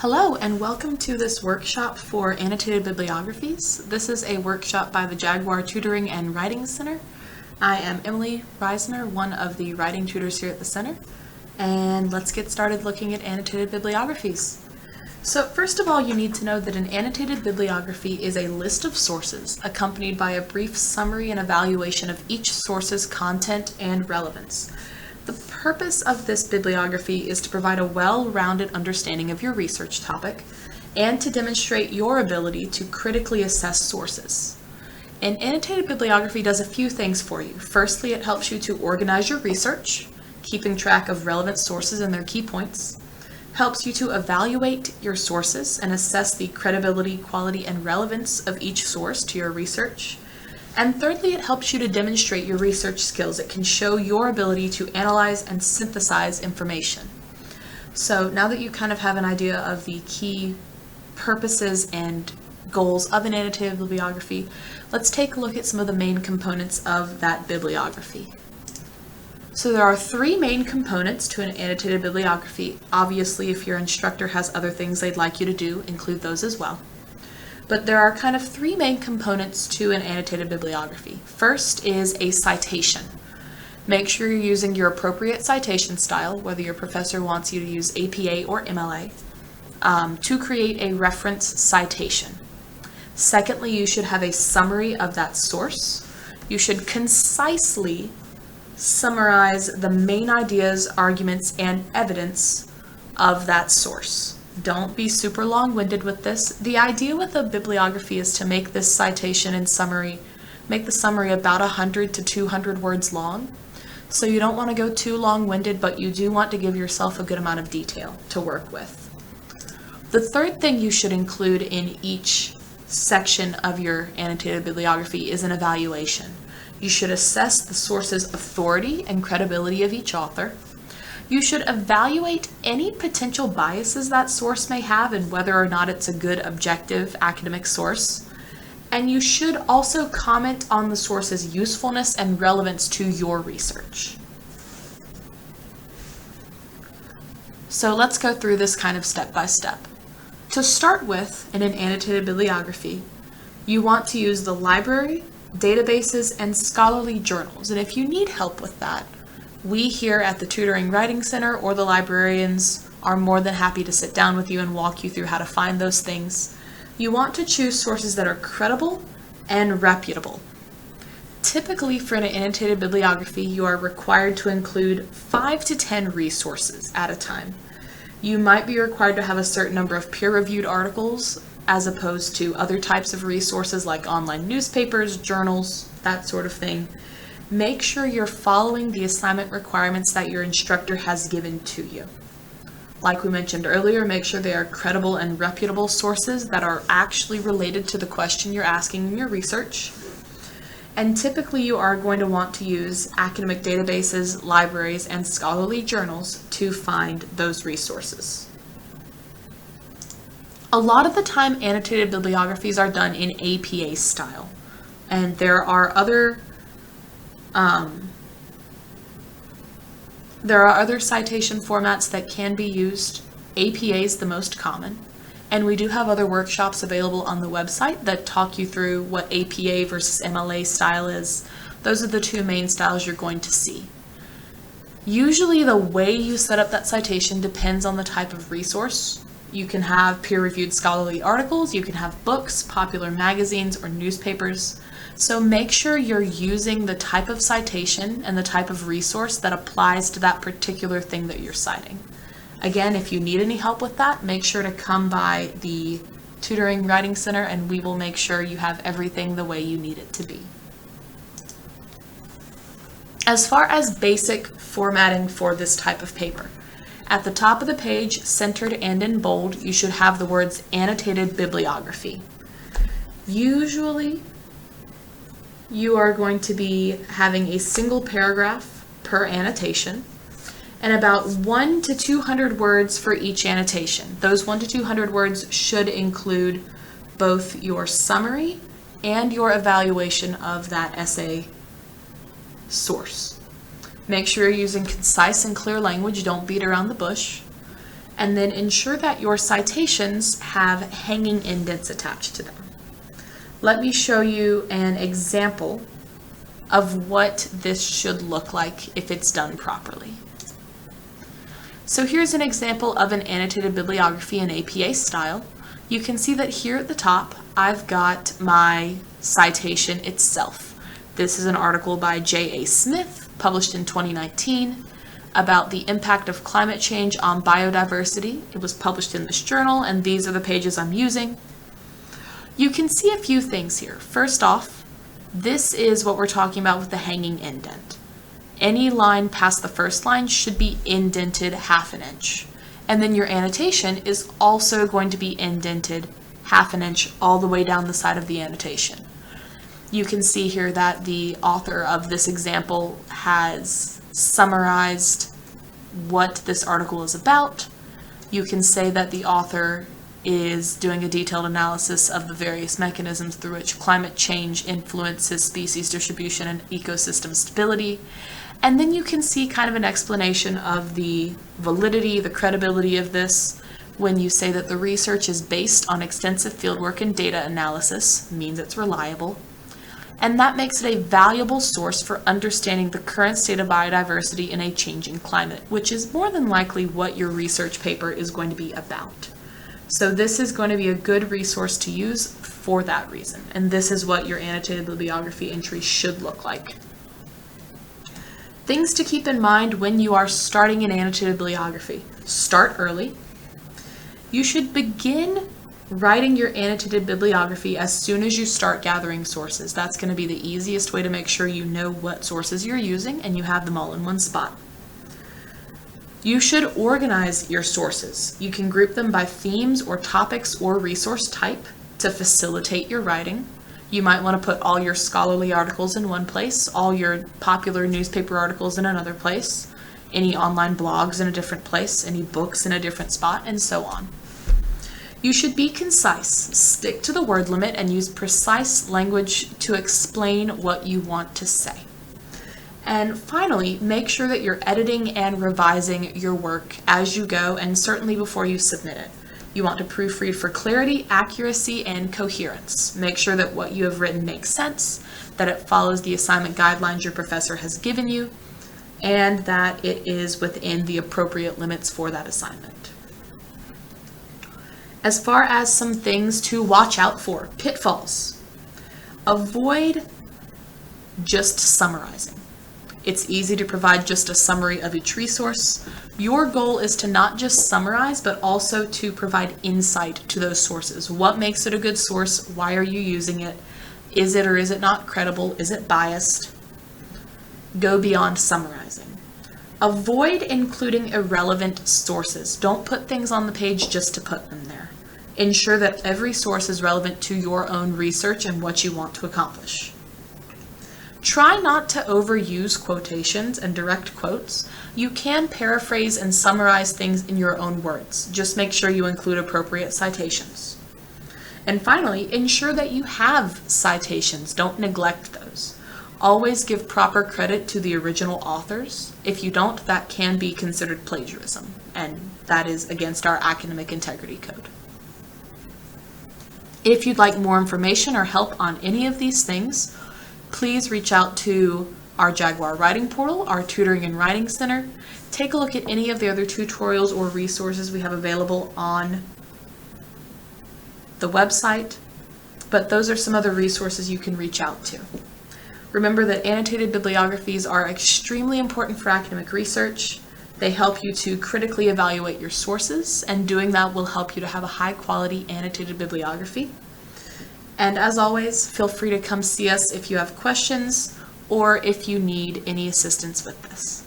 Hello and welcome to this workshop for Annotated Bibliographies. This is a workshop by the Jaguar Tutoring and Writing Center. I am Emily Reisner, one of the writing tutors here at the center, and let's get started looking at annotated bibliographies. So first of all, you need to know that an annotated bibliography is a list of sources accompanied by a brief summary and evaluation of each source's content and relevance. The purpose of this bibliography is to provide a well-rounded understanding of your research topic and to demonstrate your ability to critically assess sources. An annotated bibliography does a few things for you. Firstly, it helps you to organize your research, keeping track of relevant sources and their key points, helps you to evaluate your sources and assess the credibility, quality, and relevance of each source to your research. And thirdly, it helps you to demonstrate your research skills. It can show your ability to analyze and synthesize information. So now that you kind of have an idea of the key purposes and goals of an annotated bibliography, let's take a look at some of the main components of that bibliography. So there are three main components to an annotated bibliography. Obviously, if your instructor has other things they'd like you to do, include those as well. But there are kind of three main components to an annotated bibliography. First is a citation. Make sure you're using your appropriate citation style, whether your professor wants you to use APA or MLA, to create a reference citation. Secondly, you should have a summary of that source. You should concisely summarize the main ideas, arguments, and evidence of that source. Don't be super long-winded with this. The idea with a bibliography is to make this citation and summary, make the summary about 100 to 200 words long. So you don't want to go too long-winded, but you do want to give yourself a good amount of detail to work with. The third thing you should include in each section of your annotated bibliography is an evaluation. You should assess the source's authority and credibility of each author. You should evaluate any potential biases that source may have and whether or not it's a good objective academic source. And you should also comment on the source's usefulness and relevance to your research. So let's go through this kind of step by step. To start with, in an annotated bibliography, you want to use the library, databases, and scholarly journals. And if you need help with that, we here at the Tutoring Writing Center or the librarians are more than happy to sit down with you and walk you through how to find those things. You want to choose sources that are credible and reputable. Typically, for an annotated bibliography, you are required to include 5 to 10 resources at a time. You might be required to have a certain number of peer-reviewed articles as opposed to other types of resources like online newspapers, journals, that sort of thing. Make sure you're following the assignment requirements that your instructor has given to you. Like we mentioned earlier, make sure they are credible and reputable sources that are actually related to the question you're asking in your research. And typically you are going to want to use academic databases, libraries, and scholarly journals to find those resources. A lot of the time, annotated bibliographies are done in APA style, and there are other citation formats that can be used. APA is the most common, and we do have other workshops available on the website that talk you through what APA versus MLA style is. Those are the two main styles you're going to see. Usually the way you set up that citation depends on the type of resource. You can have peer-reviewed scholarly articles, you can have books, popular magazines, or newspapers. So make sure you're using the type of citation and the type of resource that applies to that particular thing that you're citing. Again, if you need any help with that, make sure to come by the Tutoring Writing Center and we will make sure you have everything the way you need it to be. As far as basic formatting for this type of paper, at the top of the page, centered and in bold, you should have the words Annotated Bibliography. Usually, you are going to be having a single paragraph per annotation and about 1 to 200 words for each annotation. Those 1 to 200 words should include both your summary and your evaluation of that essay source. Make sure you're using concise and clear language, don't beat around the bush. and then ensure that your citations have hanging indents attached to them. Let me show you an example of what this should look like if it's done properly. So here's an example of an annotated bibliography in APA style. You can see that here at the top, I've got my citation itself. This is an article by J.A. Smith, published in 2019, about the impact of climate change on biodiversity. It was published in this journal, and these are the pages I'm using. You can see a few things here. First off, this is what we're talking about with the hanging indent. Any line past the first line should be indented 1/2 inch. And then your annotation is also going to be indented 1/2 inch all the way down the side of the annotation. You can see here that the author of this example has summarized what this article is about. You can say that the author is doing a detailed analysis of the various mechanisms through which climate change influences species distribution and ecosystem stability. And then you can see kind of an explanation of the validity, the credibility of this when you say that the research is based on extensive fieldwork and data analysis, means it's reliable, and that makes it a valuable source for understanding the current state of biodiversity in a changing climate, which is more than likely what your research paper is going to be about. So this is going to be a good resource to use for that reason, and this is what your annotated bibliography entry should look like. Things to keep in mind when you are starting an annotated bibliography. Start early. You should begin writing your annotated bibliography as soon as you start gathering sources. That's going to be the easiest way to make sure you know what sources you're using and you have them all in one spot. You should organize your sources. You can group them by themes or topics or resource type to facilitate your writing. You might want to put all your scholarly articles in one place, all your popular newspaper articles in another place, any online blogs in a different place, any books in a different spot, and so on. You should be concise, stick to the word limit, and use precise language to explain what you want to say. And finally, make sure that you're editing and revising your work as you go, and certainly before you submit it. You want to proofread for clarity, accuracy, and coherence. Make sure that what you have written makes sense, that it follows the assignment guidelines your professor has given you, and that it is within the appropriate limits for that assignment. As far as some things to watch out for, pitfalls. Avoid just summarizing. It's easy to provide just a summary of each resource. Your goal is to not just summarize, but also to provide insight to those sources. What makes it a good source? Why are you using it? Is it or is it not credible? Is it biased? Go beyond summarizing. Avoid including irrelevant sources. Don't put things on the page just to put them there. Ensure that every source is relevant to your own research and what you want to accomplish. Try not to overuse quotations and direct quotes. You can paraphrase and summarize things in your own words. Just make sure you include appropriate citations. And finally, ensure that you have citations. Don't neglect those. Always give proper credit to the original authors. If you don't, that can be considered plagiarism, and that is against our academic integrity code. If you'd like more information or help on any of these things, please reach out to our Jaguar Writing Portal, our Tutoring and Writing Center. Take a look at any of the other tutorials or resources we have available on the website, but those are some other resources you can reach out to. Remember that annotated bibliographies are extremely important for academic research. They help you to critically evaluate your sources, and doing that will help you to have a high-quality annotated bibliography. And as always, feel free to come see us if you have questions or if you need any assistance with this.